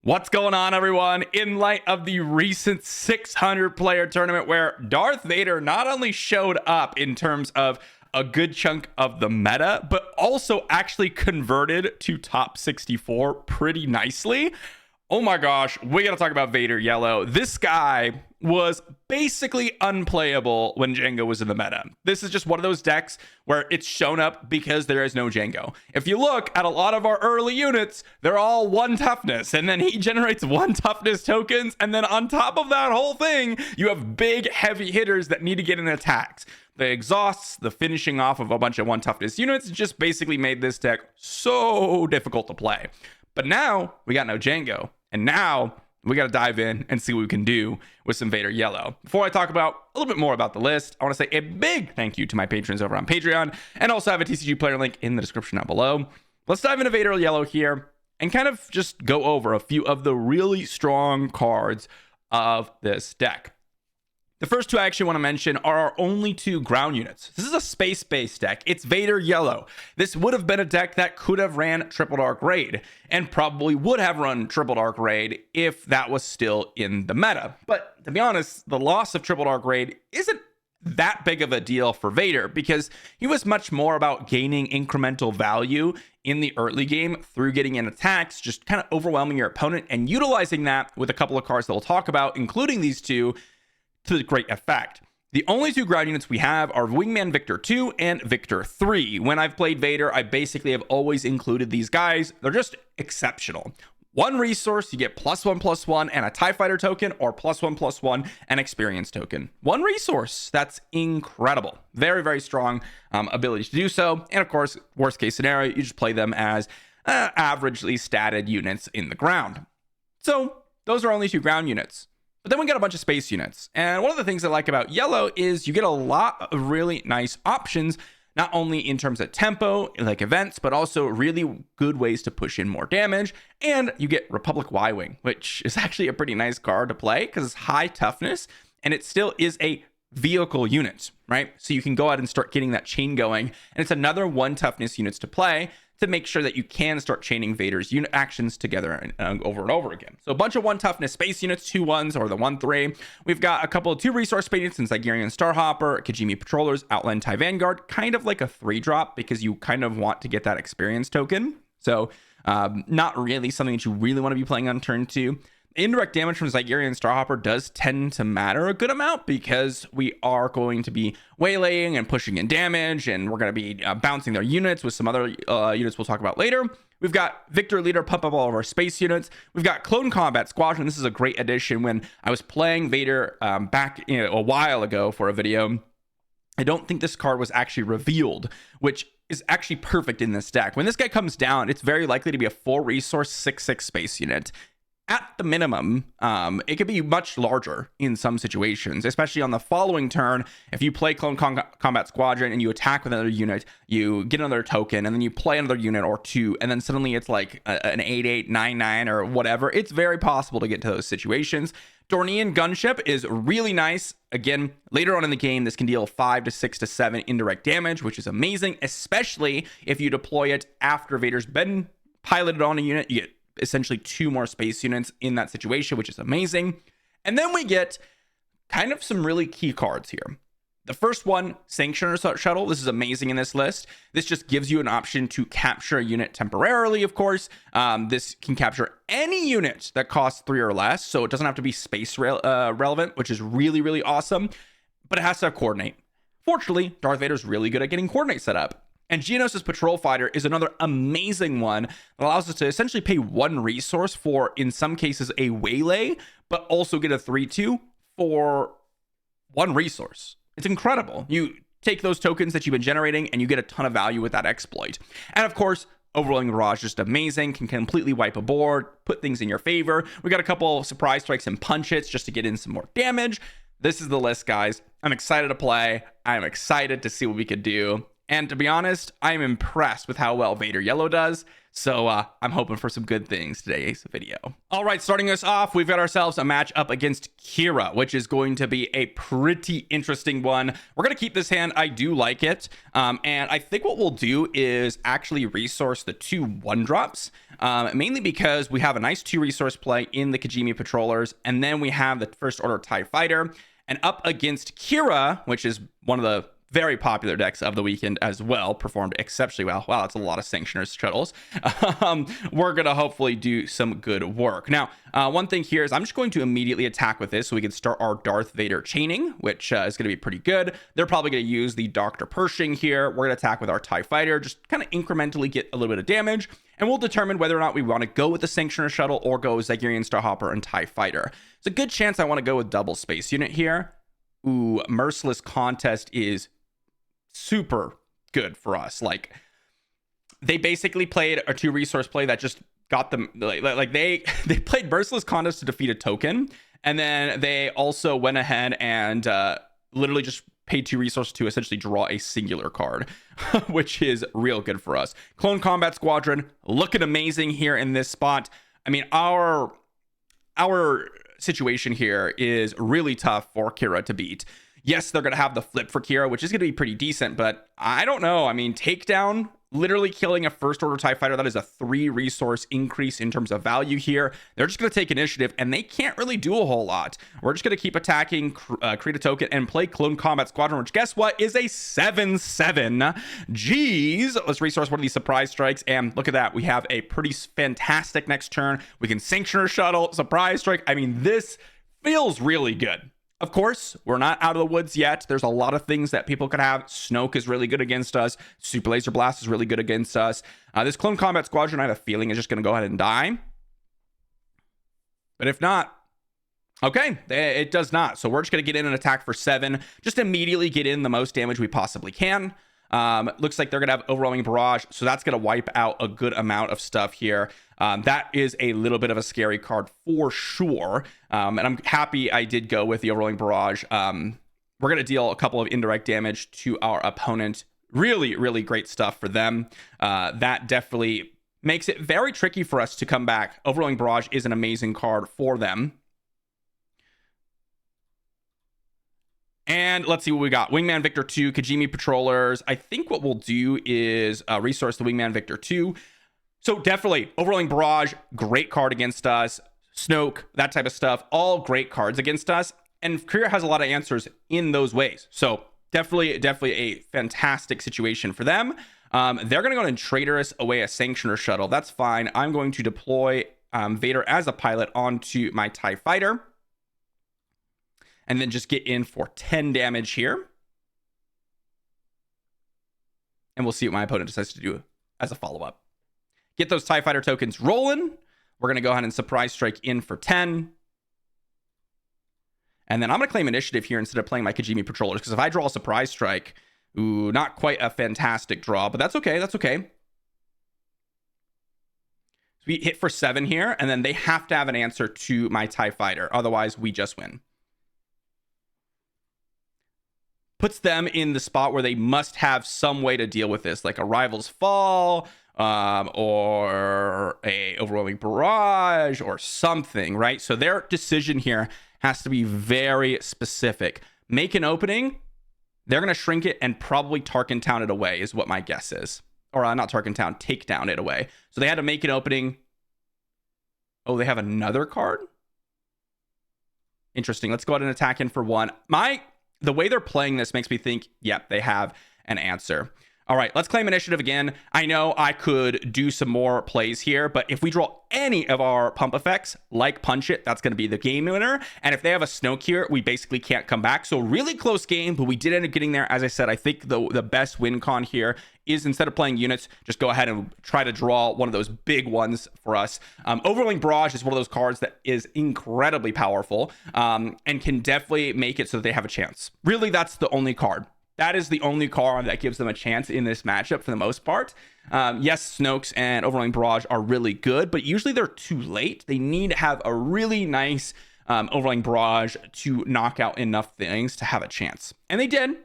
What's going on, everyone? In light of the recent 600 player tournament where Darth Vader not only showed up in terms of a good chunk of the meta, but also actually converted to top 64 pretty nicely. Oh my gosh, we gotta talk about Vader Yellow. This guy was basically unplayable when Django was in the meta. This is just one of those decks where it's shown up because there is no Django. If you look at a lot of our early units, they're all 1 toughness, and then he generates 1 toughness tokens, and then on top of that whole thing, you have big heavy hitters that need to get in attacks. The exhausts, the finishing off of a bunch of 1 toughness units just basically made this deck so difficult to play. But now we got no Django. And now we got to dive in and see what we can do with some Vader Yellow. Before I talk about a little bit more about the list, I want to say a big thank you to my patrons over on Patreon, and also have a TCG player link in the description down below. Let's dive into Vader Yellow here and kind of just go over a few of the really strong cards of this deck. The first two I actually want to mention are our only 2 ground units. This is a space-based deck. It's Vader Yellow. This would have been a deck that could have ran Triple Dark Raid, and probably would have run Triple Dark Raid if that was still in the meta. But to be honest, the loss of Triple Dark Raid isn't that big of a deal for Vader, because he was much more about gaining incremental value in the early game through getting in attacks, just kind of overwhelming your opponent, and utilizing that with a couple of cards that we'll talk about, including these 2, to great effect. The only 2 ground units we have are Wingman Victor 2 and Victor 3. When I've played Vader, I basically have always included these guys. They're just exceptional. 1 resource, you get +1/+1 and a TIE Fighter token, or +1/+1 and experience token. 1 resource. That's incredible. Very, very strong ability to do so. And of course, worst case scenario, you just play them as averagely statted units in the ground. So those are only 2 ground units. But then we got a bunch of space units. And one of the things I like about Yellow is you get a lot of really nice options, not only in terms of tempo, like events, but also really good ways to push in more damage. And you get Republic Y-Wing, which is actually a pretty nice card to play because it's high toughness, and it still is a vehicle unit, right? So you can go out and start getting that chain going. And it's another 1 toughness units to play to make sure that you can start chaining Vader's unit actions together over and over again. So a bunch of 1 toughness space units, 2 1s, or the 1/3. We've got a couple of 2 resource space units in Zygerian Starhopper, Kijimi Patrollers, Outland TIE Vanguard, kind of like a 3-drop because you kind of want to get that experience token. So not really something that you really want to be playing on turn 2. Indirect damage from Zygerian Starhopper does tend to matter a good amount because we are going to be waylaying and pushing in damage, and we're going to be bouncing their units with some other units we'll talk about later. We've got Victor Leader pump up all of our space units. We've got Clone Combat Squadron. This is a great addition. When I was playing Vader back a while ago for a video, I don't think this card was actually revealed, which is actually perfect in this deck. When this guy comes down, it's very likely to be a 4 resource 6/6 space unit. At the minimum, it could be much larger in some situations, especially on the following turn. If you play Clone Combat Squadron and you attack with another unit, you get another token, and then you play another unit or 2, and then suddenly it's like an 8/8, 9/9, or whatever. It's very possible to get to those situations. Dornian Gunship is really nice. Again, later on in the game, this can deal 5 to 6 to 7 indirect damage, which is amazing, especially if you deploy it after Vader's been piloted on a unit. You get essentially 2 more space units in that situation, which is amazing. And then we get kind of some really key cards here. The first one, Sanctioner Shuttle. This is amazing in this list. This just gives you an option to capture a unit temporarily, of course. This can capture any unit that costs 3 or less, so it doesn't have to be space relevant, which is really, really awesome. But it has to have coordinate. Fortunately, Darth Vader's really good at getting coordinate set up. And Geonosis Patrol Fighter is another amazing one that allows us to essentially pay 1 resource for, in some cases, a waylay, but also get a 3/2 for 1 resource. It's incredible. You take those tokens that you've been generating and you get a ton of value with that exploit. And of course, Overwhelming Barrage, just amazing, can completely wipe a board, put things in your favor. We got a couple of surprise strikes and punch hits just to get in some more damage. This is the list, guys. I'm excited to play. I'm excited to see what we could do. And to be honest, I'm impressed with how well Vader Yellow does. So I'm hoping for some good things today's video. All right, starting us off, we've got ourselves a match up against Kira, which is going to be a pretty interesting one. We're going to keep this hand. I do like it. And I think what we'll do is actually resource the 2 1-drops, mainly because we have a nice 2 resource play in the Kijimi Patrollers. And then we have the First Order TIE Fighter. And up against Kira, which is one of the very popular decks of the weekend as well, performed exceptionally well. Wow, that's a lot of Sanctioners shuttles. We're going to hopefully do some good work. Now, one thing here is I'm just going to immediately attack with this so we can start our Darth Vader chaining, which is going to be pretty good. They're probably going to use the Dr. Pershing here. We're going to attack with our TIE Fighter, just kind of incrementally get a little bit of damage, and we'll determine whether or not we want to go with the Sanctioner shuttle or go with Zagrean Starhopper and TIE Fighter. It's a good chance I want to go with double space unit here. Ooh, Merciless Contest is super good for us. Like, they basically played a 2 resource play that just got them like they played Merciless Contest to defeat a token, and then they also went ahead and literally just paid 2 resources to essentially draw a singular card, which is real good for us. Clone Combat Squadron looking amazing here in this spot. I mean, our situation here is really tough for Kira to beat. Yes, they're going to have the flip for Kira, which is going to be pretty decent, but I don't know. I mean, takedown, literally killing a First Order TIE Fighter, that is a 3 resource increase in terms of value here. They're just going to take initiative, and they can't really do a whole lot. We're just going to keep attacking, create a token, and play Clone Combat Squadron, which, guess what, is a 7/7. Jeez. Let's resource one of these surprise strikes, and look at that. We have a pretty fantastic next turn. We can Sanctioner Shuttle, surprise strike. I mean, this feels really good. Of course, we're not out of the woods yet. There's a lot of things that people could have. Snoke is really good against us. Super Laser Blast is really good against us. This Clone Combat Squadron, I have a feeling, is just going to go ahead and die. But if not, okay, it does not. So we're just going to get in and attack for 7. Just immediately get in the most damage we possibly can. Looks like they're going to have Overwhelming Barrage, so that's going to wipe out a good amount of stuff here. That is a little bit of a scary card for sure. And I'm happy I did go with the Overwhelming Barrage. We're going to deal a couple of indirect damage to our opponent. Really, really great stuff for them. That definitely makes it very tricky for us to come back. Overwhelming Barrage is an amazing card for them. And let's see what we got. Wingman Victor 2, Kijimi Patrollers. I think what we'll do is resource the Wingman Victor 2. So definitely, Overwhelming Barrage, great card against us. Snoke, that type of stuff, all great cards against us. And Kira has a lot of answers in those ways. So definitely a fantastic situation for them. They're going to go and traitorous away a Sanctioner shuttle. That's fine. I'm going to deploy Vader as a pilot onto my TIE Fighter. And then just get in for 10 damage here. And we'll see what my opponent decides to do as a follow-up. Get those TIE Fighter tokens rolling. We're going to go ahead and surprise strike in for 10. And then I'm going to claim initiative here instead of playing my Kijimi Patrollers. Because if I draw a surprise strike, ooh, not quite a fantastic draw. But that's okay. That's okay. So we hit for 7 here. And then they have to have an answer to my TIE Fighter. Otherwise, we just win. Puts them in the spot where they must have some way to deal with this, like a Rival's Fall, or a Overwhelming Barrage, or something, right? So their decision here has to be very specific. Make an opening, they're going to shrink it and probably Tarkin Town it away, is what my guess is. Or not Tarkin Town, take down it away. So they had to make an opening. Oh, they have another card? Interesting. Let's go ahead and attack in for 1. The way they're playing this makes me think, yep, they have an answer. All right, let's claim initiative again. I know I could do some more plays here, but if we draw any of our pump effects, like Punch It, that's going to be the game winner. And if they have a Snoke here, we basically can't come back. So really close game, but we did end up getting there. As I said, I think the best win con here is instead of playing units, just go ahead and try to draw one of those big ones for us. Overwhelming Barrage is one of those cards that is incredibly powerful and can definitely make it so that they have a chance. Really, that's the only card. That is the only card that gives them a chance in this matchup for the most part. Yes, Snokes and Overwhelming Barrage are really good, but usually they're too late. They need to have a really nice Overwhelming Barrage to knock out enough things to have a chance. And they did.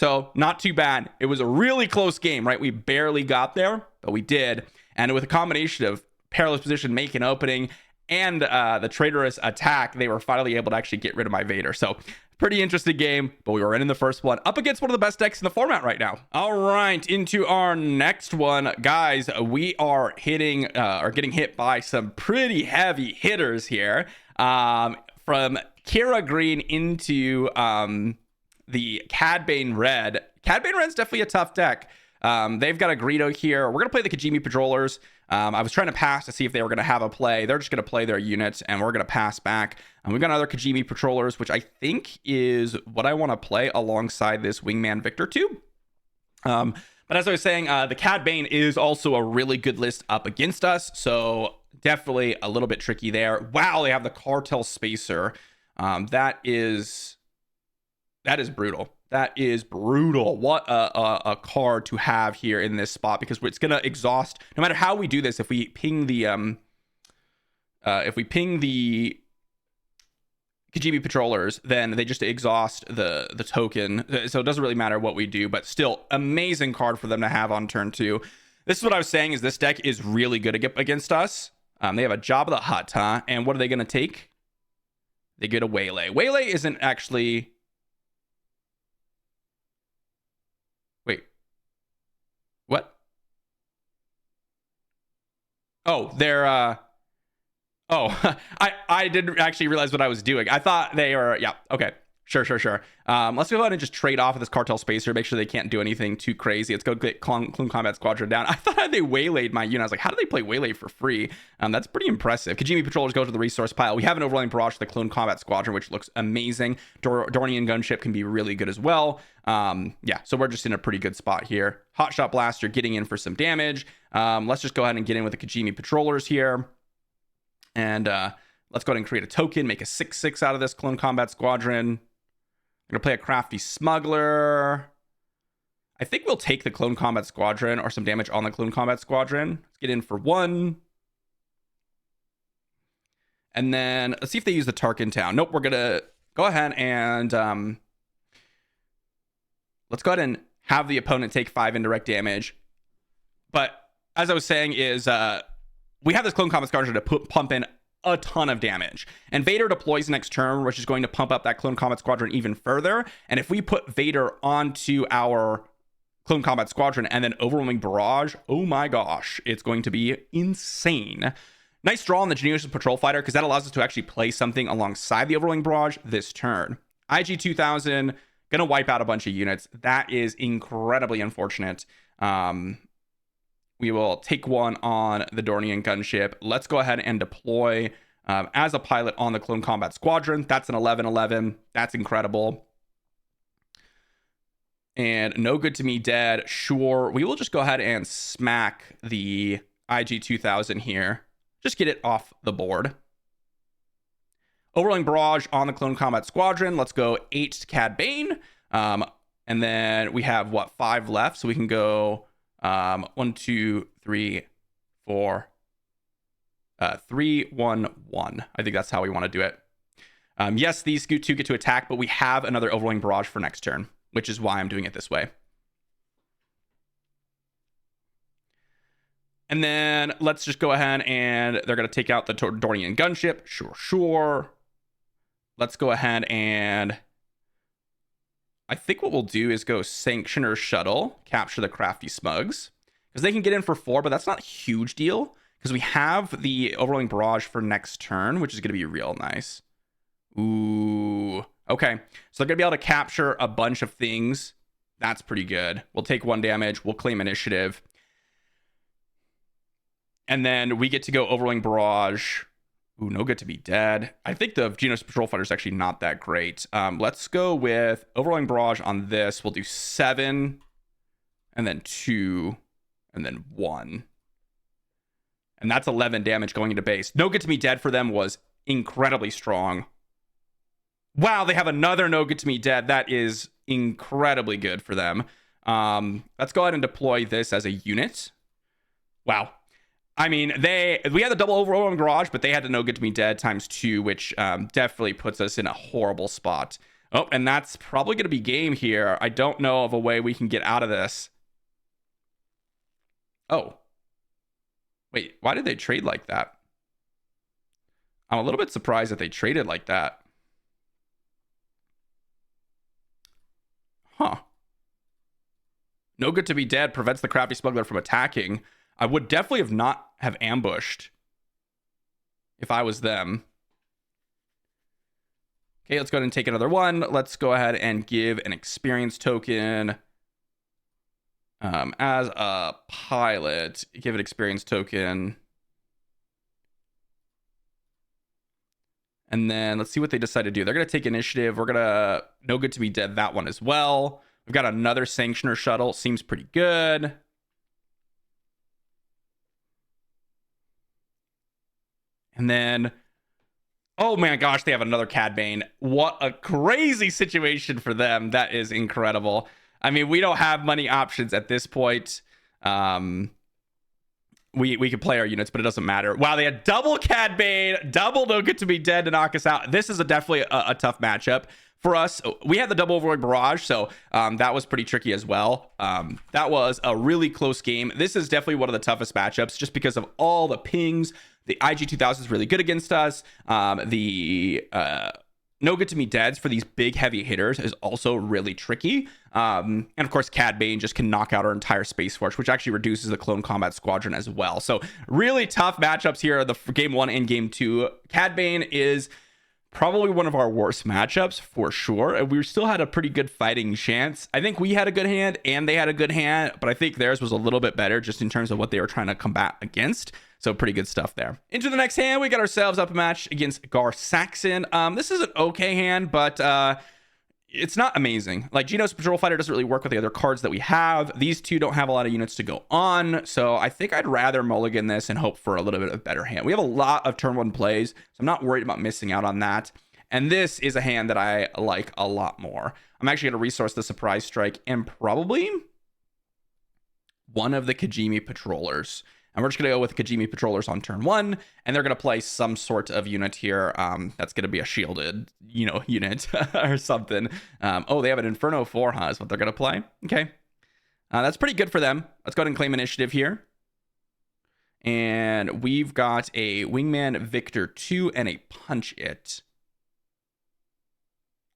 So not too bad. It was a really close game, right? We barely got there, but we did. And with a combination of perilous position, make an opening, and the traitorous attack, they were finally able to actually get rid of my Vader. So pretty interesting game, but we were in the first one up against one of the best decks in the format right now. All right, into our next one, guys. We are hitting or getting hit by some pretty heavy hitters here. From Kira Green into the Cad Bane Red. Cad Bane Red's definitely a tough deck. They've got a Greedo here. We're going to play the Kajimi Patrollers. I was trying to pass to see if they were going to have a play. They're just going to play their units, and we're going to pass back. We've got another Kajimi Patrollers, which I think is what I want to play alongside this Wingman Victor 2. But as I was saying, the Cad Bane is also a really good list up against us, so definitely a little bit tricky there. Wow, they have the Cartel Spacer. That is brutal. That is brutal. What a card to have here in this spot, because it's gonna exhaust no matter how we do this. If we ping the Kajimi Patrollers, then they just exhaust the token. So it doesn't really matter what we do, but still amazing card for them to have on turn 2. This is what I was saying, is this deck is really good against us. They have a Jabba the Hutt, huh? And what are they gonna take? They get a Waylay. Waylay isn't actually... Wait. What? Oh, they're oh, I didn't actually realize what I was doing. I thought they were, yeah, okay. Sure. Let's go ahead and just trade off of this Cartel Spacer, make sure they can't do anything too crazy. Let's go get Clone Combat Squadron down. I thought they waylaid my unit. I was like, how do they play Waylay for free? That's pretty impressive. Kajimi Patrollers go to the resource pile. We have an Overwhelming Barrage for the Clone Combat Squadron, which looks amazing. Dornian Gunship can be really good as well. Yeah, so we're just in a pretty good spot here. Hotshot Blaster getting in for some damage. Let's just go ahead and get in with the Kajimi Patrollers here. And let's go ahead and create a token, make a 6/6 out of this Clone Combat Squadron. I'm going to play a Crafty Smuggler. I think we'll take the Clone Combat Squadron or some damage on the Clone Combat Squadron. Let's get in for 1. And then let's see if they use the Tarkin Town. Nope, we're going to go ahead and let's go ahead and have the opponent take 5 indirect damage. But as I was saying is we have this Clone Combat Squadron to pump in a ton of damage, and Vader deploys next turn, which is going to pump up that Clone Combat Squadron even further. And if we put Vader onto our Clone Combat Squadron and then Overwhelming Barrage, oh my gosh, it's going to be insane. Nice draw on the Genesis Patrol Fighter, because that allows us to actually play something alongside the Overwhelming Barrage this turn. IG 2000 gonna wipe out a bunch of units. That is incredibly unfortunate. We will take 1 on the Dornian Gunship. Let's go ahead and deploy as a pilot on the Clone Combat Squadron. That's an 11/11. That's incredible. And no good to me dead. Sure, we will just go ahead and smack the IG 2000 here. Just get it off the board. Overwhelming Barrage on the Clone Combat Squadron. Let's go 8 to Cad Bane. And then we have, 5 left. So we can go... 1, 2, 3, 4, 3, 1, 1. I think that's how we want to do it. Yes, these two get to attack, but we have another Overwhelming Barrage for next turn, which is why I'm doing it this way. And then let's just go ahead and they're going to take out the Dornian Gunship. Sure. Let's go ahead and... I think what we'll do is go Sanctioner Shuttle, capture the Crafty Smugs, because they can get in for 4, but that's not a huge deal, because we have the Overwhelming Barrage for next turn, which is going to be real nice. Ooh. Okay. So they're going to be able to capture a bunch of things. That's pretty good. We'll take 1 damage. We'll claim initiative. And then we get to go Overwhelming Barrage. Ooh, no good to be dead. I think the Genos Patrol Fighter is actually not that great. Let's go with Overwhelming Barrage on this. We'll do 7, and then 2, and then 1. And that's 11 damage going into base. No good to me dead for them was incredibly strong. Wow, they have another no good to me dead. That is incredibly good for them. Let's go ahead and deploy this as a unit. Wow. I mean, we had the double Overwhelming Barrage, but they had the no good to me dead ×2, which definitely puts us in a horrible spot. Oh, and that's probably going to be game here. I don't know of a way we can get out of this. Oh. Wait, why did they trade like that? I'm a little bit surprised that they traded like that. Huh. No good to be dead prevents the crafty smuggler from attacking. I would definitely not have ambushed if I was them. Okay, let's go ahead and take another one. Let's go ahead and give an experience token. As a pilot, give an experience token. And then let's see what they decide to do. They're going to take initiative. We're going to no good to be dead that one as well. We've got another sanctioner shuttle. Seems pretty good. And then, oh my gosh, they have another Cad Bane. What a crazy situation for them. That is incredible. I mean, we don't have money options at this point. We could play our units, but it doesn't matter. Wow, they had double Cad Bane, double no good to be dead to knock us out. This is definitely a tough matchup for us. We had the double Overlord Barrage, so that was pretty tricky as well. That was a really close game. This is definitely one of the toughest matchups just because of all the pings. The IG-2000 is really good against us. No good to me deads for these big heavy hitters is also really tricky. And of course, Cad Bane just can knock out our entire Space Force, which actually reduces the Clone Combat Squadron as well. So really tough matchups here, the game 1 and game 2. Cad Bane is probably one of our worst matchups for sure. And we still had a pretty good fighting chance. I think we had a good hand and they had a good hand, but I think theirs was a little bit better just in terms of what they were trying to combat against. So pretty good stuff there. Into the next hand, we got ourselves up a match against Gar Saxon. This is an okay hand, but it's not amazing. Like, Genos Patrol Fighter doesn't really work with the other cards that we have. These two don't have a lot of units to go on, so I think I'd rather mulligan this and hope for a little bit of a better hand. We have a lot of turn 1 plays, so I'm not worried about missing out on that. And this is a hand that I like a lot more. I'm actually going to resource the Surprise Strike and probably one of the Kijimi Patrollers. And we're just going to go with Kijimi Patrollers on turn 1, and they're going to play some sort of unit here. That's going to be a shielded, unit or something. Oh, they have an Inferno 4, huh, is what they're going to play. Okay. That's pretty good for them. Let's go ahead and claim initiative here. And we've got a Wingman Victor 2 and a Punch It.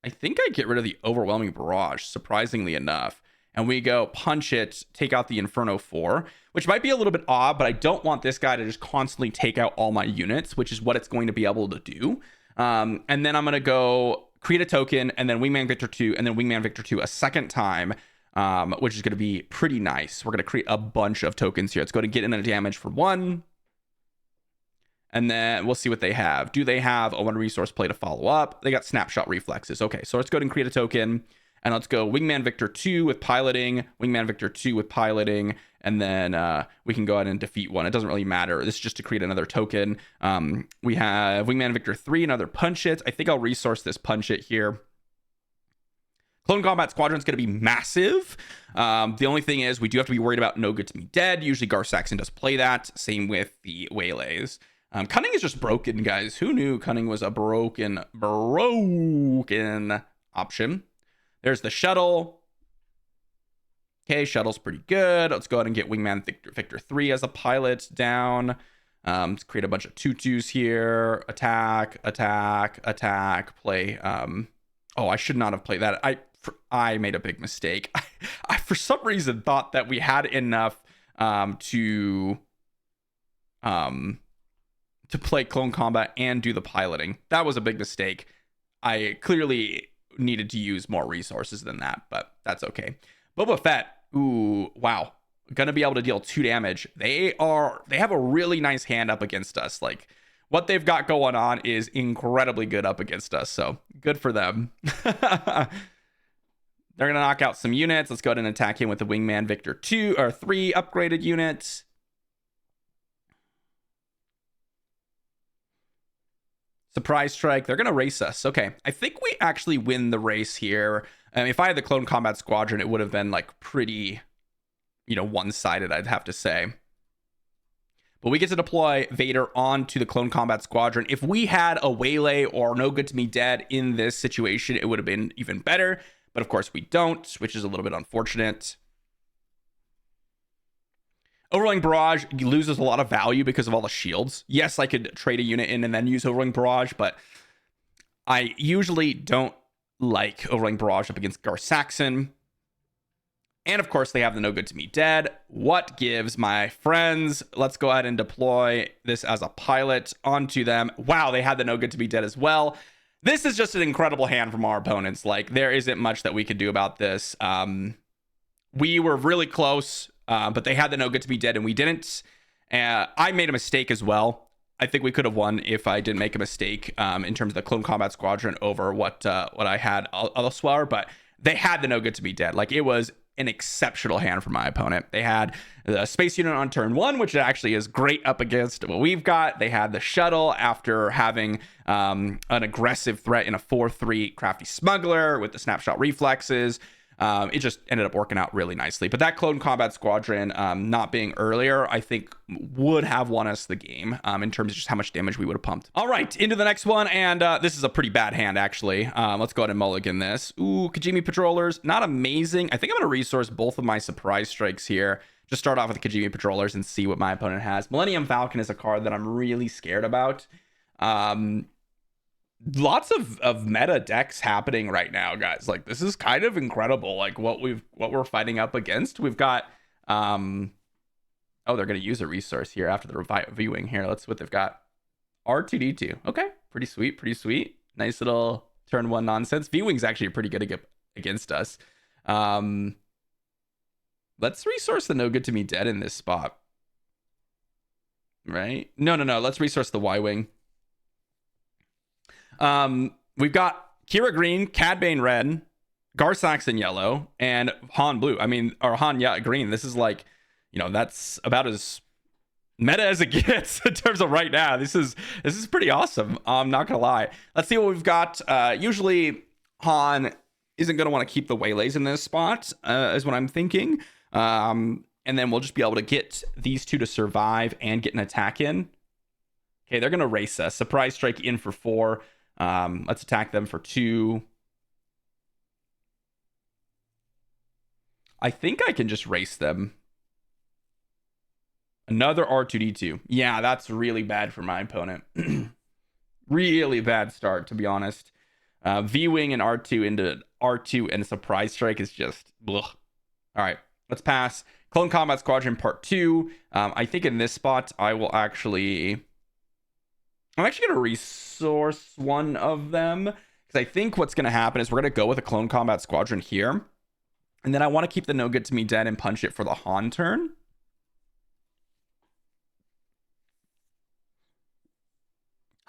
I think I get rid of the Overwhelming Barrage, surprisingly enough. And we go Punch It, take out the Inferno 4, which might be a little bit odd, but I don't want this guy to just constantly take out all my units, which is what it's going to be able to do. And then I'm going to go create a token, and then Wingman Victor 2, and then Wingman Victor 2 a second time, which is going to be pretty nice. We're going to create a bunch of tokens here. Let's go to get in a damage for 1. And then we'll see what they have. Do they have a 1 resource play to follow up? They got Snapshot Reflexes. Okay, so let's go ahead and create a token. And let's go Wingman Victor 2 with piloting, Wingman Victor 2 with piloting, and then we can go ahead and defeat one. It doesn't really matter. This is just to create another token. We have Wingman Victor 3, another Punch It. I think I'll resource this Punch It here. Clone Combat Squadron is going to be massive. The only thing is we do have to be worried about no good to me dead. Usually Gar Saxon does play that. Same with the Waylays. Cunning is just broken, guys. Who knew Cunning was a broken option? There's the shuttle. Okay, shuttle's pretty good. Let's go ahead and get Wingman Victor 3 as a pilot down. Let's create a bunch of tutus here. Attack, attack, attack, play. Oh, I should not have played that. I made a big mistake. I for some reason thought that we had enough to play Clone Combat and do the piloting. That was a big mistake. I clearly needed to use more resources than that, but that's okay. Boba Fett, ooh, wow, gonna be able to deal 2 damage. They have a really nice hand up against us. Like, what they've got going on is incredibly good up against us, so good for them. They're gonna knock out some units. Let's go ahead and attack him with the Wingman Victor 2 or 3 upgraded units. Surprise Strike. They're going to race us. Okay. I think we actually win the race here. If I had the Clone Combat Squadron, it would have been like pretty, one-sided, I'd have to say. but we get to deploy Vader onto the Clone Combat Squadron. If we had a Waylay or No Good to Me Dead in this situation, it would have been even better. But of course we don't, which is a little bit unfortunate. Overwhelming Barrage loses a lot of value because of all the shields. Yes, I could trade a unit in and then use Overwhelming Barrage, but I usually don't like Overwhelming Barrage up against Gar Saxon. And of course, they have the No Good to Me Dead. What gives, my friends? Let's go ahead and deploy this as a pilot onto them. Wow, they had the No Good to Me Dead as well. This is just an incredible hand from our opponents. Like, there isn't much that we could do about this. We were really close, but they had the No Good to Me Dead and we didn't. I made a mistake as well. I think we could have won if I didn't make a mistake in terms of the Clone Combat Squadron over what I had elsewhere. But they had the No Good to Me Dead. Like, it was an exceptional hand for my opponent. They had the space unit on turn 1, which actually is great up against what we've got. They had the shuttle after having an aggressive threat in a 4-3 crafty smuggler with the snapshot reflexes. It just ended up working out really nicely. But that Clone Combat Squadron not being earlier, I think would have won us the game in terms of just how much damage we would have pumped. All right, into the next one. And this is a pretty bad hand, actually. Let's go ahead and mulligan this. Ooh, Kajimi Patrollers, not amazing. I think I'm going to resource both of my surprise strikes here. Just start off with Kajimi Patrollers and see what my opponent has. Millennium Falcon is a card that I'm really scared about. Lots of meta decks happening right now, guys. Like, this is kind of incredible. Like, what we're fighting up against. We've got oh, they're gonna use a resource here after the reviewing here. Let's see what they've got. R2D2. Okay, pretty sweet. Nice little turn 1 nonsense. V-Wing's actually pretty good against us. Let's resource the No Good to Me Dead in this spot. Right? No. Let's resource the Y-Wing. We've got Kira Green, Cad Bane Red, Gar Saxon Yellow, and Han Blue. Or Han Green. This is like, that's about as meta as it gets in terms of right now. This is pretty awesome. I'm not gonna lie. Let's see what we've got. Usually Han isn't gonna want to keep the Waylays in this spot, is what I'm thinking. And then we'll just be able to get these two to survive and get an attack in. Okay, they're gonna race us. Surprise strike in for 4. Let's attack them for 2. I think I can just race them. Another R2D2. Yeah, that's really bad for my opponent. Really bad start, to be honest. V-Wing and R2 into R2 and a surprise strike is just... Ugh. All right, let's pass. Clone Combat Squadron Part 2. I think in this spot, I'm actually going to resource one of them. Because I think what's going to happen is we're going to go with a Clone Combat Squadron here. And then I want to keep the No Good to Me Dead and punch it for the Han turn.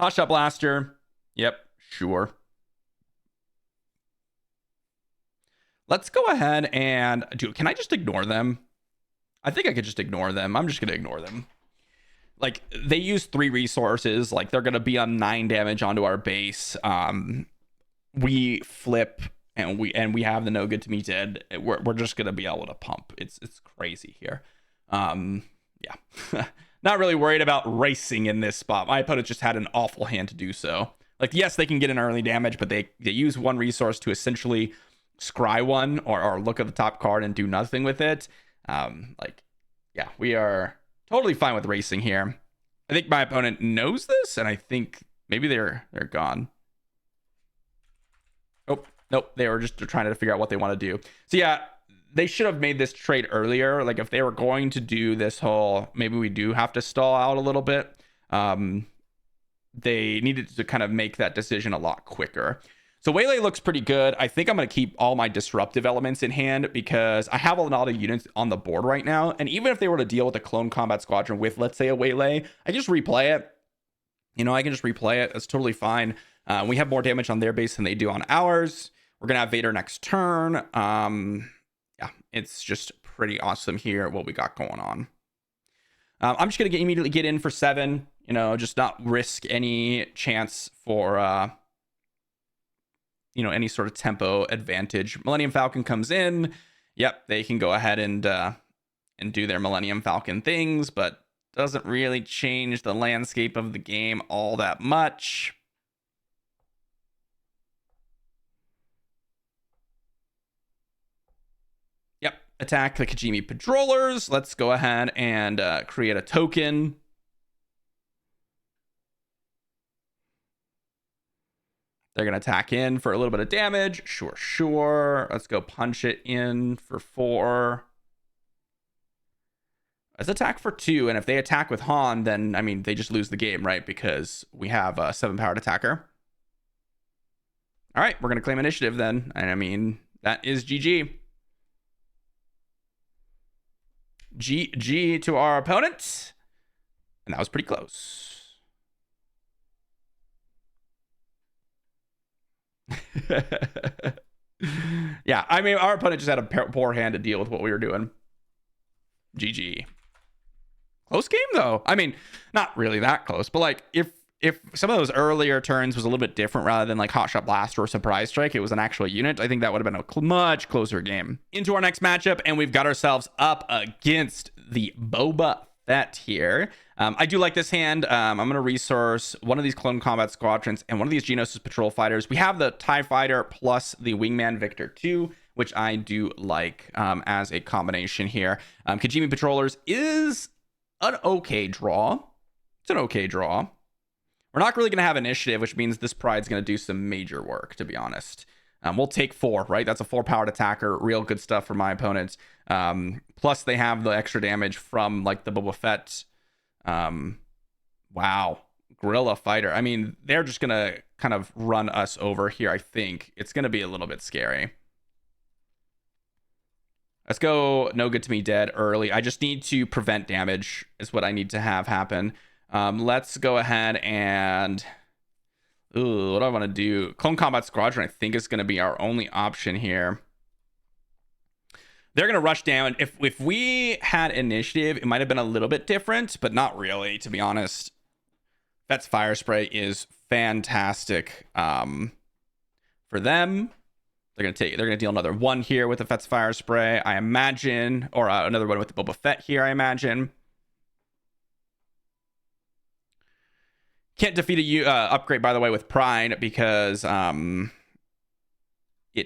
Hotshot Blaster. Yep, sure. Let's go ahead and do... Can I just ignore them? I think I could just ignore them. I'm just going to ignore them. Like, they use 3 resources. Like, they're going to be on 9 damage onto our base. We flip, and we have the No Good to Me Dead. We're just going to be able to pump. It's crazy here. Yeah. Not really worried about racing in this spot. My opponent just had an awful hand to do so. Like, yes, they can get an early damage, but they use 1 resource to essentially scry 1 or look at the top card and do nothing with it. Yeah, we are totally fine with racing here. I think my opponent knows this, and I think maybe they're gone. Oh, nope. They're trying to figure out what they want to do. So yeah, they should have made this trade earlier. Like, if they were going to do this whole, maybe we do have to stall out a little bit. They needed to kind of make that decision a lot quicker. So Waylay looks pretty good. I think I'm going to keep all my disruptive elements in hand because I have a lot of units on the board right now. And even if they were to deal with a Clone Combat Squadron with, let's say, a Waylay, I can just replay it. I can just replay it. That's totally fine. We have more damage on their base than they do on ours. We're going to have Vader next turn. Yeah, it's just pretty awesome here, what we got going on. I'm just going to immediately get in for 7. Just not risk any chance for... any sort of tempo advantage. Millennium Falcon comes in. Yep, they can go ahead and do their Millennium Falcon things, but doesn't really change the landscape of the game all that much. Yep, attack the Kajimi Patrollers. Let's go ahead and create a token. They're going to attack in for a little bit of damage. Sure. Let's go punch it in for 4. Let's attack for 2. And if they attack with Han, then, I mean, they just lose the game, right? Because we have a 7-powered attacker. All right, we're going to claim initiative then. And I mean, that is GG. GG to our opponent. And that was pretty close. Yeah, I mean, our opponent just had a poor hand to deal with what we were doing. GG. Close game, though. I mean, not really that close, but like if some of those earlier turns was a little bit different rather than like Hotshot Blast or Surprise Strike, it was an actual unit, I think that would have been a much closer game. Into our next matchup, and we've got ourselves up against the Boba Fett here. I do like this hand. I'm going to resource one of these Clone Combat Squadrons and one of these Geonosis Patrol Fighters. We have the TIE Fighter plus the Wingman Victor 2, which I do like as a combination here. Kajimi Patrollers is an okay draw. It's an okay draw. We're not really going to have initiative, which means this Pride's going to do some major work, to be honest. We'll take 4, right? That's a 4-powered attacker. Real good stuff for my opponents. Plus, they have the extra damage from, like, the Boba Fett. Wow. Guerrilla Fighter. I mean, they're just going to kind of run us over here, I think. It's going to be a little bit scary. Let's go No Good to Me Dead early. I just need to prevent damage is what I need to have happen. Let's go ahead and... Ooh, what do I want to do? Clone Combat Squadron, I think, is going to be our only option here. They're going to rush down. If we had initiative, it might have been a little bit different, but not really, to be honest. Fett's Fire Spray is fantastic for them. They're going to deal another 1 here with the Fett's Fire Spray, I imagine, or another one with the Boba Fett here, I imagine. Can't defeat a upgrade, by the way, with Pride because it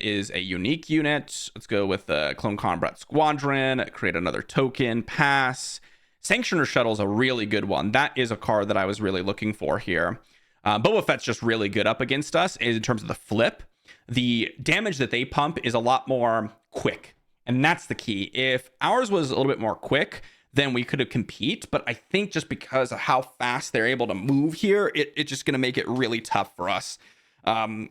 is a unique unit. Let's go with the Clone Combat Squadron. Create another token. Pass. Sanctioner Shuttle is a really good one. That is a card that I was really looking for here. Boba Fett's just really good up against us in terms of the flip. The damage that they pump is a lot more quick, and that's the key. If ours was a little bit more quick, then we could have compete, but I think just because of how fast they're able to move here, it's just going to make it really tough for us. And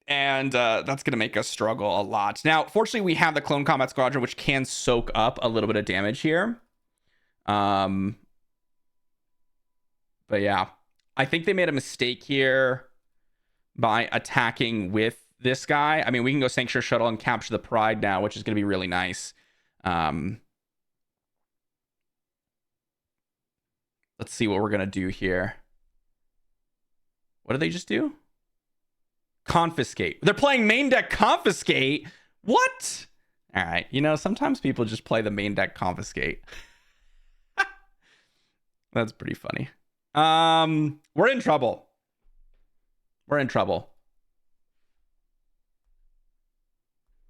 that's going to make us struggle a lot. Now, fortunately, we have the Clone Combat Squadron, which can soak up a little bit of damage here. But yeah, I think they made a mistake here by attacking with this guy. I mean, we can go Sanctuary Shuttle and capture the Pride now, which is going to be really nice. Let's see what we're going to do here. What did they just do? Confiscate. They're playing main deck Confiscate? What? All right. You know, sometimes people just play the main deck Confiscate. That's pretty funny. We're in trouble. We're in trouble.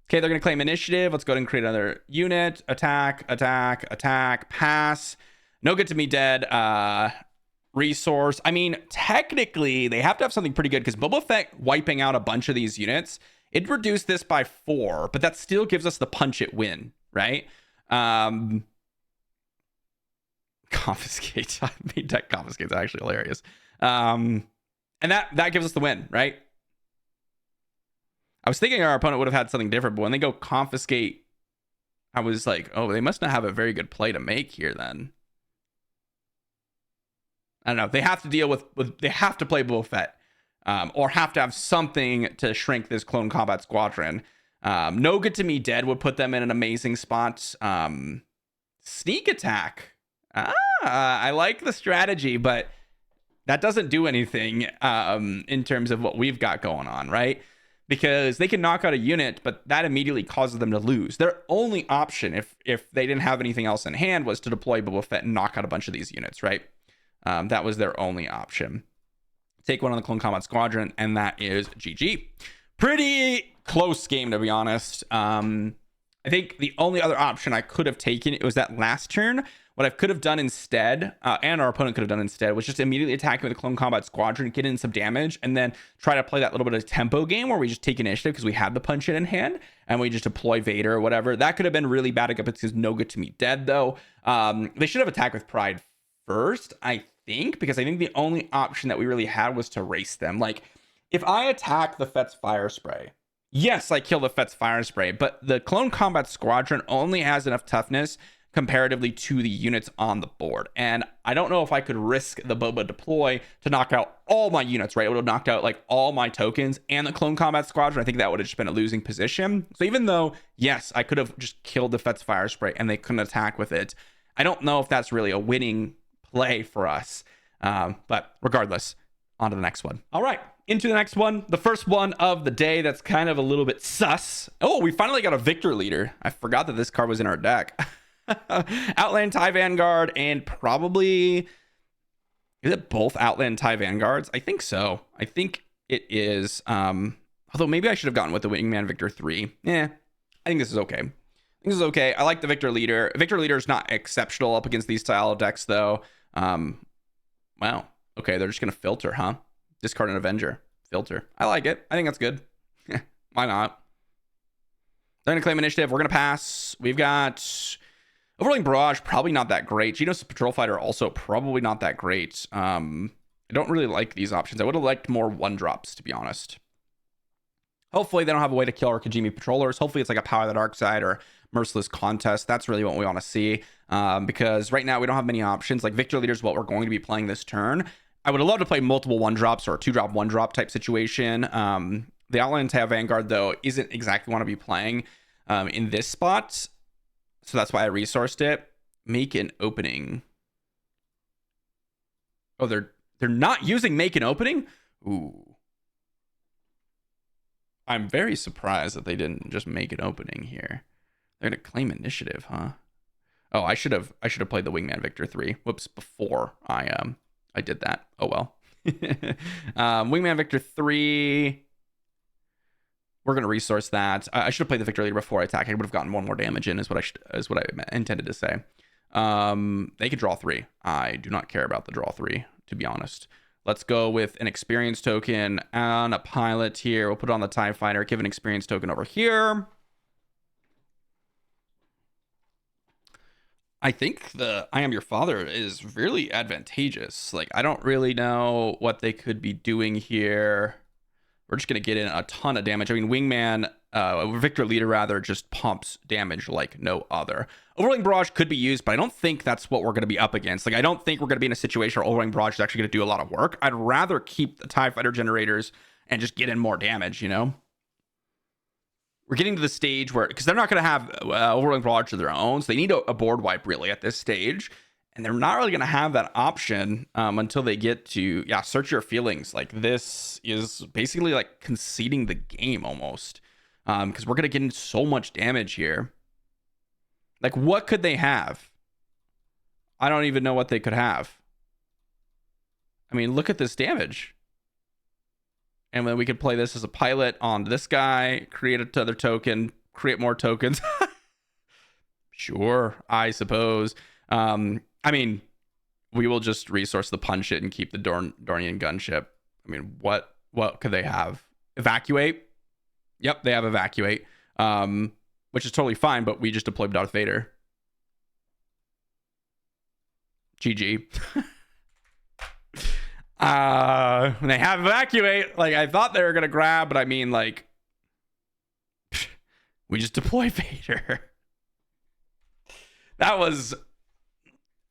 Okay, they're going to claim initiative. Let's go ahead and create another unit. Attack, attack, attack, pass. No Good to Me Dead. Resource. I mean, technically, they have to have something pretty good because Boba Fett wiping out a bunch of these units, it reduced this by 4, but that still gives us the punch it win, right? Confiscate. Main deck Confiscate's actually hilarious. And that gives us the win, right? I was thinking our opponent would have had something different, but when they go Confiscate, I was like, oh, they must not have a very good play to make here then. I don't know. They have to deal with they have to play Boba Fett, or have to have something to shrink this Clone Combat Squadron. No Good to Me Dead would put them in an amazing spot. Sneak Attack. I like the strategy, but that doesn't do anything in terms of what we've got going on, right? because they can knock out a unit, but that immediately causes them to lose. Their only option, if they didn't have anything else in hand, was to deploy Boba Fett and knock out a bunch of these units, right? That was their only option. Take one on the Clone Combat Squadron, and that is GG. Pretty close game, to be honest. I think the only other option I could have taken, it was that last turn. What I could have done instead, and our opponent could have done instead, was just immediately attack with the Clone Combat Squadron, get in some damage, and then try to play that little bit of tempo game where we just take initiative because we had the punch in hand, and we just deploy Vader or whatever. That could have been really bad against his no good to me dead, though. They should have attacked with Pride first, I think, because I think the only option that we really had was to race them. Like, if I attack the Fett's Fire Spray, yes, I kill the Fett's Fire Spray, but the Clone Combat Squadron only has enough toughness comparatively to the units on the board. And I don't know if I could risk the Boba deploy to knock out all my units, right? It would have knocked out like all my tokens and the Clone Combat Squadron. I think that would have just been a losing position. So even though, yes, I could have just killed the Fett's Fire Spray and they couldn't attack with it, I don't know if that's really a winning play for us. But regardless, on to the next one. All right, into the next one. The first one of the day that's kind of a little bit sus. Oh, we finally got a Victor Leader. I forgot that this card was in our deck. Outland TIE Vanguard, and probably, is it both Outland TIE Vanguards? I think so. I think it is. Although maybe I should have gotten with the Wingman Victor 3. I think this is okay. I like the Victor Leader. Victor Leader is not exceptional up against these style of decks, though. Wow. Okay, they're just going to filter, huh? Discard an Avenger. Filter. I like it. I think that's good. Why not? They're going to claim initiative. We're going to pass. We've got Overwhelming Barrage, probably not that great. Geonosis Patrol Fighter, also probably not that great. I don't really like these options. I would have liked more 1-drops, to be honest. Hopefully, they don't have a way to kill our Kajimi Patrollers. Hopefully, it's like a Power of the Dark Side or Merciless Contest. That's really what we want to see. Because right now, we don't have many options. Like, Victor Leader is what we're going to be playing this turn. I would have loved to play multiple 1-drops or a 2-drop, 1-drop type situation. The Outland TIE Vanguard, though, isn't exactly what I want to be playing in this spot. So that's why I resourced it. Make an opening. Oh, they're not using make an opening? Ooh. I'm very surprised that they didn't just make an opening here. They're gonna claim initiative, huh? Oh, I should have played the Wingman Victor 3. Whoops, before I did that. Oh well. Wingman Victor 3. We're gonna resource that. I should have played the Victor Leader before I attack. I would have gotten one more damage in, is what I intended to say. They could draw 3. I do not care about the draw 3, to be honest. Let's go with an experience token on a pilot here. We'll put it on the TIE Fighter. Give an experience token over here. I think the I Am Your Father is really advantageous. Like, I don't really know what they could be doing here. We're just going to get in a ton of damage. I mean, Wingman, Victor Leader rather, just pumps damage like no other. Overwhelming Barrage could be used, but I don't think that's what we're going to be up against. Like, I don't think we're going to be in a situation where Overwhelming Barrage is actually going to do a lot of work. I'd rather keep the TIE Fighter generators and just get in more damage, you know? We're getting to the stage where, because they're not going to have Overwhelming Barrage of their own, so they need a board wipe, really, at this stage. And they're not really going to have that option until they get to, Search Your Feelings. Like, this is basically like conceding the game almost. Because we're going to get in so much damage here. Like, what could they have? I don't even know what they could have. I mean, look at this damage. And then we could play this as a pilot on this guy, create another token, create more tokens. Sure, I suppose. I mean, we will just resource the punch it and keep the Dornian gunship. I mean, what could they have? Evacuate? Yep, they have Evacuate, which is totally fine, but we just deployed Darth Vader. GG. They have Evacuate. Like, I thought they were going to grab, but I mean, like, we just deploy Vader. That was...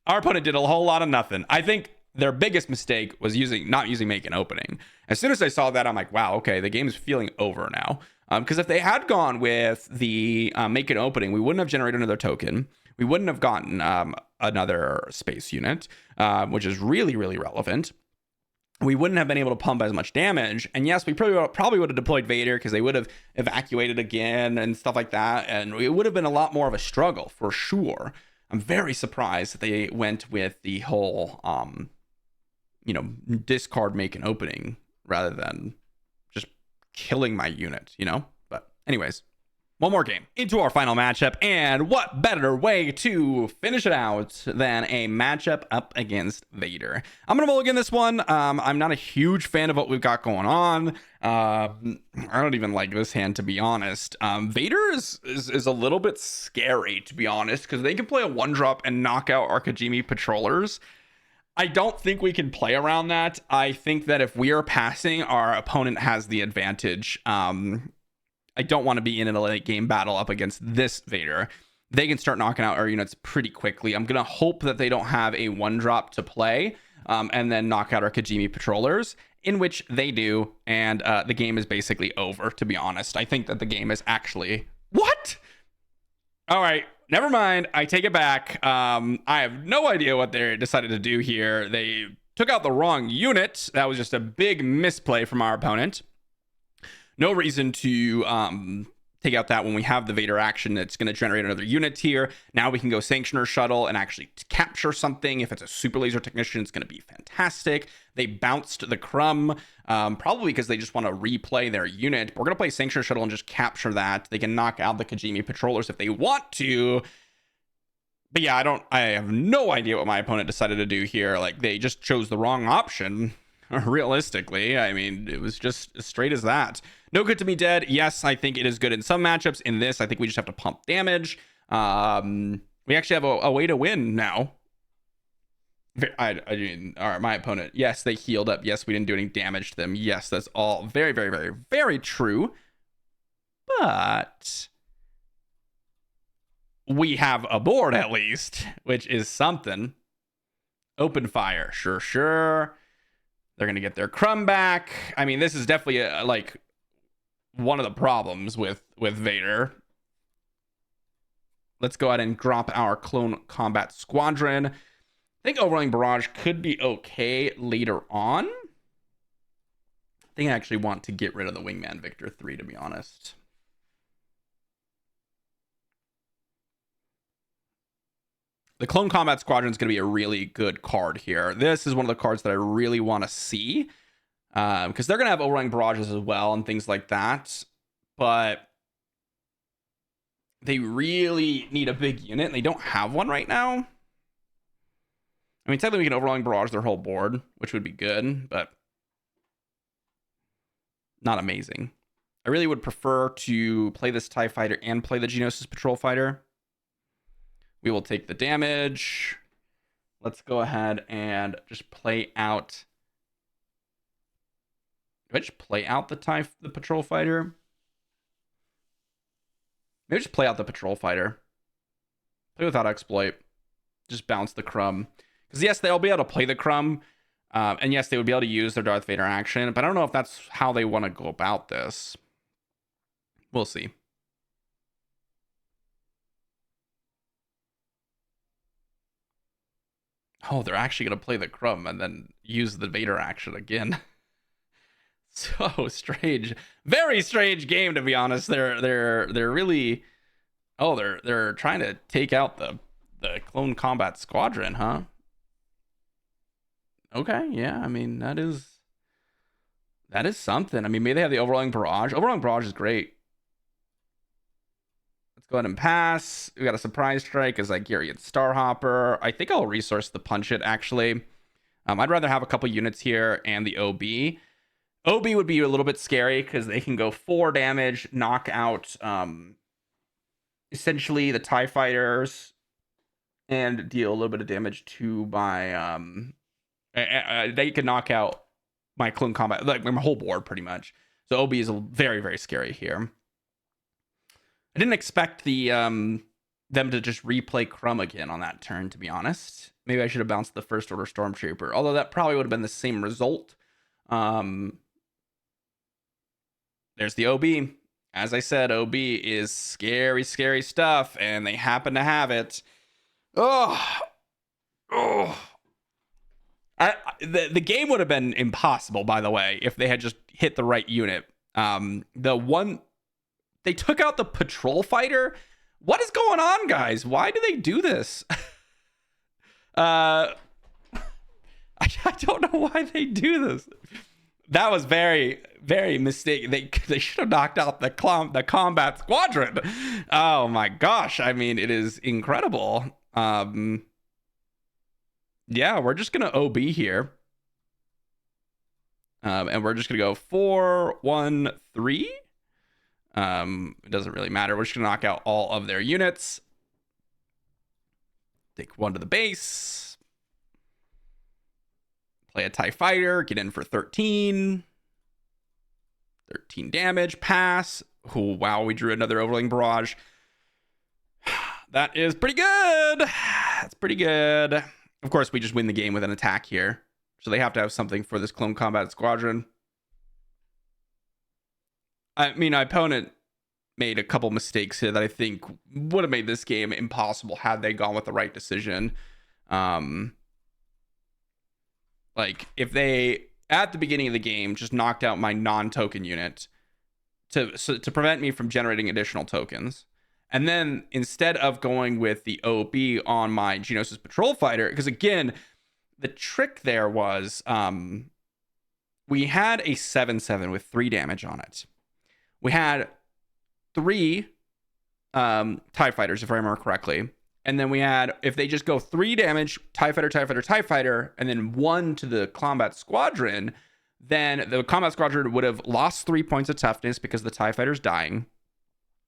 Our opponent did a whole lot of nothing. I think their biggest mistake was not using make an opening. As soon as I saw that, I'm like, wow, okay, the game is feeling over now. Because if they had gone with the make an opening, we wouldn't have generated another token. We wouldn't have gotten another space unit, which is really, really relevant. we wouldn't have been able to pump as much damage. And yes, we probably would have deployed Vader because they would have evacuated again and stuff like that. And it would have been a lot more of a struggle for sure. I'm very surprised that they went with the whole, discard, make an opening rather than just killing my unit, But anyways, one more game into our final matchup, and what better way to finish it out than a matchup up against Vader. I'm gonna mulligan this one. I'm not a huge fan of what we've got going on. I don't even like this hand, to be honest. Vader is a little bit scary, to be honest, because they can play a 1-drop and knock out our Kajimi patrollers. I don't think we can play around that. I think that if we are passing, our opponent has the advantage. I don't want to be in a late game battle up against this Vader. They can start knocking out our units pretty quickly. I'm going to hope that they don't have a 1-drop to play and then knock out our Kajimi patrollers, in which they do. And the game is basically over, to be honest. I think that the game is actually... What? All right. Never mind. I take it back. I have no idea what they decided to do here. They took out the wrong unit. That was just a big misplay from our opponent. No reason to take out that when we have the Vader action that's going to generate another unit here. Now we can go Sanctioner Shuttle and actually capture something. If it's a Super Laser Technician, it's going to be fantastic. They bounced the Crumb, probably because they just want to replay their unit. But we're going to play Sanctioner Shuttle and just capture that. They can knock out the Kajimi Patrollers if they want to. But yeah, I have no idea what my opponent decided to do here. Like, they just chose the wrong option. Realistically, I mean, it was just as straight as that. No good to be dead. Yes, I think it is good in some matchups. In this, I think we just have to pump damage. We actually have a way to win now. I mean, all right, my opponent. Yes, they healed up. Yes, we didn't do any damage to them. Yes, that's all very, very, very, very true. But we have a board at least, which is something. Open fire. Sure. They're going to get their Crumb back. I mean, this is definitely like one of the problems with Vader. Let's go ahead and drop our Clone Combat Squadron. I think Overwhelming Barrage could be okay later on. I think I actually want to get rid of the Wingman Victor 3, to be honest. The Clone Combat Squadron is going to be a really good card here. This is one of the cards that I really want to see. Because they're going to have Overwhelming Barrages as well and things like that. But they really need a big unit, and they don't have one right now. I mean, technically we can Overwhelming Barrage their whole board, which would be good, but not amazing. I really would prefer to play this TIE Fighter and play the Geonosis Patrol Fighter. We will take the damage. Let's go ahead and just play out. Do I just play out the Patrol Fighter? Maybe just play out the Patrol Fighter. Play without exploit. Just bounce the Crumb. Because yes, they'll be able to play the Crumb. And yes, they would be able to use their Darth Vader action. But I don't know if that's how they want to go about this. We'll see. Oh, they're actually going to play the Crumb and then use the Vader action again. So strange. Very strange game, to be honest. They're really... Oh, they're trying to take out the Clone Combat Squadron, huh? Okay, yeah. I mean, that is something. I mean, maybe they have the Overwhelming Barrage. Overwhelming Barrage is great. Let's go ahead and pass. We got a Surprise Strike as Igarian Starhopper. I think I'll resource the Punch It, actually. I'd rather have a couple units here and the OB. OB would be a little bit scary because they can go 4 damage, knock out essentially the TIE Fighters, and deal a little bit of damage to my... they can knock out my Clone Combat, like my whole board pretty much. So OB is very, very scary here. I didn't expect them to just replay Crumb again on that turn, to be honest. Maybe I should have bounced the First Order Stormtrooper, although that probably would have been the same result. There's the OB. As I said, OB is scary, scary stuff, and they happen to have it. Oh. The game would have been impossible, by the way, if they had just hit the right unit. They took out the patrol fighter. What is going on, guys? Why do they do this? I don't know why they do this. That was very, very mistaken. They should have knocked out the combat squadron. Oh my gosh. I mean, it is incredible. Yeah, we're just gonna OB here. And we're just gonna go 4-1-3. It doesn't really matter. We're just gonna knock out all of their units. Take one to the base. Play a TIE fighter. Get in for 13. 13 damage. Pass. Oh, wow, we drew another overlaying barrage. That is pretty good. That's pretty good. Of course, we just win the game with an attack here. So they have to have something for this clone combat squadron. I mean, my opponent made a couple mistakes here that I think would have made this game impossible had they gone with the right decision. Like, if they, at the beginning of the game, just knocked out my non-token unit to prevent me from generating additional tokens. And then, instead of going with the OB on my Geonosis Patrol Fighter, because again, the trick there was we had a 7/7 with 3 damage on it. We had 3 TIE Fighters, if I remember correctly. And then we had, if they just go 3 damage, TIE Fighter, TIE Fighter, TIE Fighter, and then 1 to the Combat Squadron, then the Combat Squadron would have lost 3 points of toughness because the TIE Fighter's dying.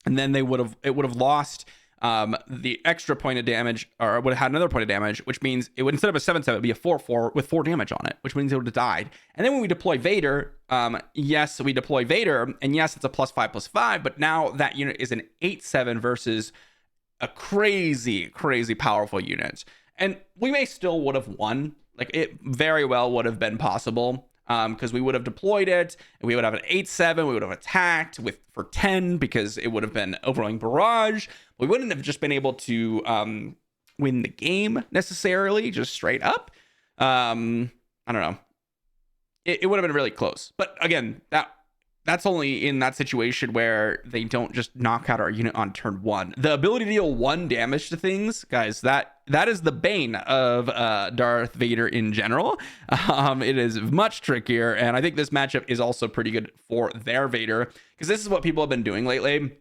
And then it would have lost the extra point of damage, or would have had another point of damage, which means it would, instead of a 7/7, it would be a 4/4 with 4 damage on it, which means it would have died. And then when we deploy Vader, yes, we deploy Vader, and yes, it's a +5/+5, but now that unit is an 8/7 versus a crazy, crazy powerful unit. And we may still would have won. Like, it very well would have been possible. Because we would have deployed it, and we would have an 8/7. We would have attacked for 10 because it would have been overwhelming barrage. We wouldn't have just been able to win the game necessarily, just straight up. I don't know. It would have been really close. But again, that's only in that situation where they don't just knock out our unit on turn 1. The ability to deal 1 damage to things, guys, that is the bane of Darth Vader in general. It is much trickier, and I think this matchup is also pretty good for their Vader, because this is what people have been doing lately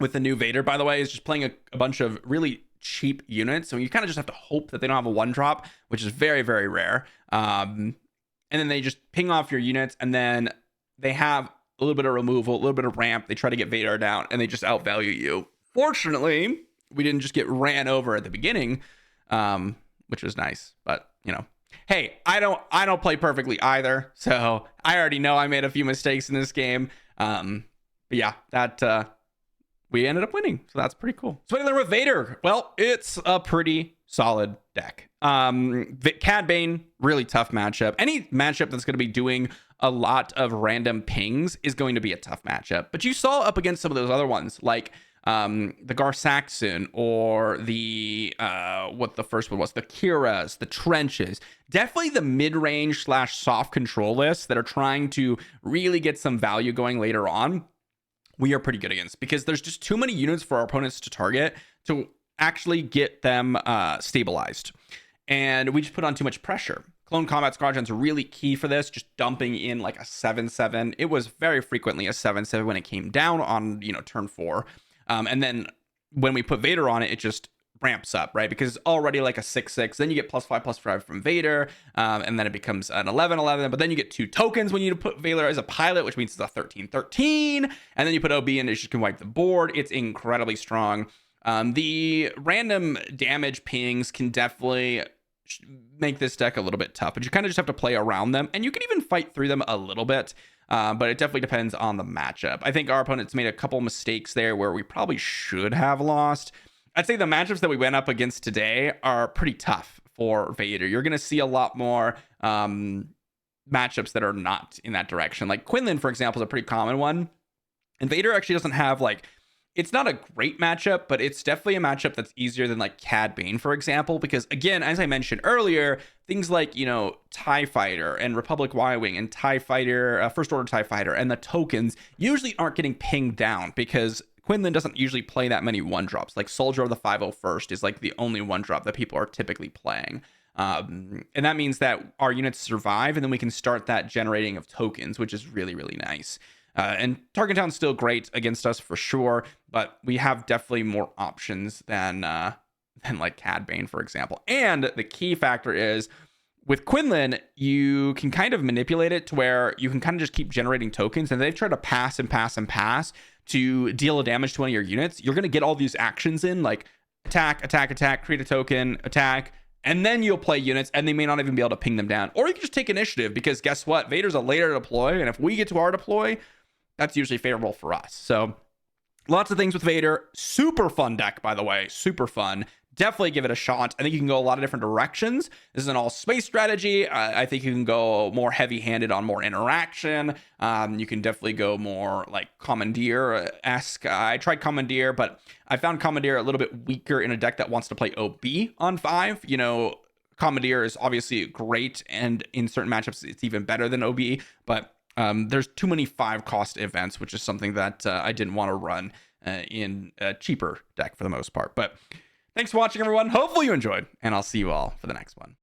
with the new Vader, by the way, is just playing a bunch of really cheap units. So you kind of just have to hope that they don't have a 1-drop, which is very, very rare. And then they just ping off your units, and then they have a little bit of removal, a little bit of ramp. They try to get Vader down, and they just outvalue you. Fortunately, we didn't just get ran over at the beginning, which was nice. But, you know, hey, I don't play perfectly either, so I already know I made a few mistakes in this game. But yeah, that we ended up winning, so that's pretty cool. So there with Vader, well, it's a pretty solid deck. Cad Bane, really tough matchup. Any matchup that's going to be doing a lot of random pings is going to be a tough matchup. But you saw up against some of those other ones, like the Gar Saxon, or the what the first one was, the Kiras, the Trenches. Definitely the mid-range / soft control lists that are trying to really get some value going later on. We are pretty good against, because there's just too many units for our opponents to target to actually get them stabilized. And we just put on too much pressure. Clone Combat Squadron's really key for this, just dumping in like a 7/7. It was very frequently a 7/7 when it came down on, turn 4. And then when we put Vader on it, it just ramps up, right? Because it's already like a 6/6. Then you get +5/+5 from Vader. And then it becomes an 11/11. But then you get 2 tokens when you put Vader as a pilot, which means it's a 13/13. And then you put OB and it just can wipe the board. It's incredibly strong. The random damage pings can definitely make this deck a little bit tough, but you kind of just have to play around them, and you can even fight through them a little bit, but it definitely depends on the matchup. I think our opponents made a couple mistakes there where we probably should have lost. I'd say the matchups that we went up against today are pretty tough for Vader. You're going to see a lot more matchups that are not in that direction. Like Quinlan, for example, is a pretty common one, and Vader actually doesn't have like It's not a great matchup, but it's definitely a matchup that's easier than like Cad Bane, for example, because again, as I mentioned earlier, things like, TIE Fighter and Republic Y-Wing and TIE Fighter, First Order TIE Fighter, and the tokens usually aren't getting pinged down because Quinlan doesn't usually play that many one drops. Like Soldier of the 501st is like the only one drop that people are typically playing. And that means that our units survive, and then we can start that generating of tokens, which is really, really nice. And Target Town's still great against us for sure, but we have definitely more options than like Cad Bane, for example. And the key factor is with Quinlan, you can kind of manipulate it to where you can kind of just keep generating tokens, and they've tried to pass and pass and pass to deal damage to one of your units. You're going to get all these actions in, like attack, attack, attack, create a token, attack, and then you'll play units, and they may not even be able to ping them down. Or you can just take initiative, because guess what? Vader's a later deploy, and if we get to our deploy, that's usually favorable for us. So lots of things with Vader. Super fun deck, by the way. Super fun. Definitely give it a shot. I think you can go a lot of different directions. This is an all space strategy. I think you can go more heavy handed on more interaction. You can definitely go more like Commandeer-esque. I tried Commandeer, but I found Commandeer a little bit weaker in a deck that wants to play OB on 5. Commandeer is obviously great, and in certain matchups, it's even better than OB, but there's too many 5-cost events, which is something that I didn't want to run in a cheaper deck for the most part. But thanks for watching, everyone. Hopefully you enjoyed, and I'll see you all for the next one.